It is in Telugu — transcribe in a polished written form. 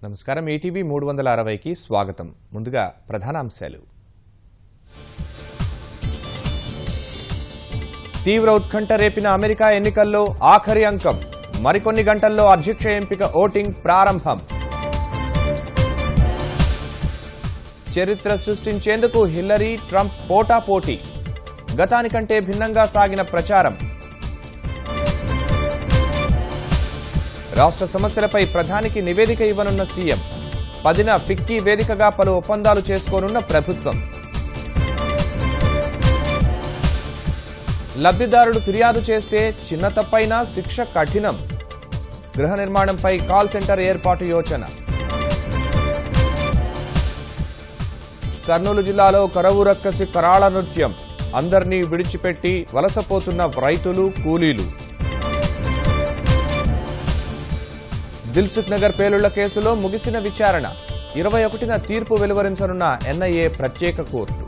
నమస్కారం ఈటీవీ 360కి స్వాగతం. ముందుగా ప్రధానాంశాలు. తీవ్ర ఉత్కంఠ రేపిన అమెరికా ఎన్నికల్లో ఆఖరి అంకం. మరికొన్ని గంటల్లో అధ్యక్ష ఎంపిక ఓటింగ్ ప్రారంభం. చరిత్ర సృష్టించేందుకు హిల్లరీ ట్రంప్ పోటాపోటీ. గతానికంటే భిన్నంగా సాగిన ప్రచారం. రాష్ట్ర సమస్యలపై ప్రధానికి నివేదిక ఇవ్వనున్న సీఎం. 10న ఫిక్కీ వేదికగా పలు ఒప్పందాలు చేసుకోనున్న ప్రభుత్వం. లబ్ధిదారుడు ఫిర్యాదు చేస్తే చిన్న తప్పైనా శిక్ష కఠినం. గృహ నిర్మాణంపై కాల్ సెంటర్ ఏర్పాటు యోచన. కర్నూలు జిల్లాలో కరవు రక్కసి కరాళ నృత్యం. అందర్నీ విడిచిపెట్టి వలసపోతున్న రైతులు, కూలీలు. దిల్సుఖ్ నగర్ పేలుళ్ల కేసులో ముగిసిన విచారణ. 21న తీర్పు వెలువరించనున్న ఎన్ఐఏ ప్రత్యేక కోర్టు.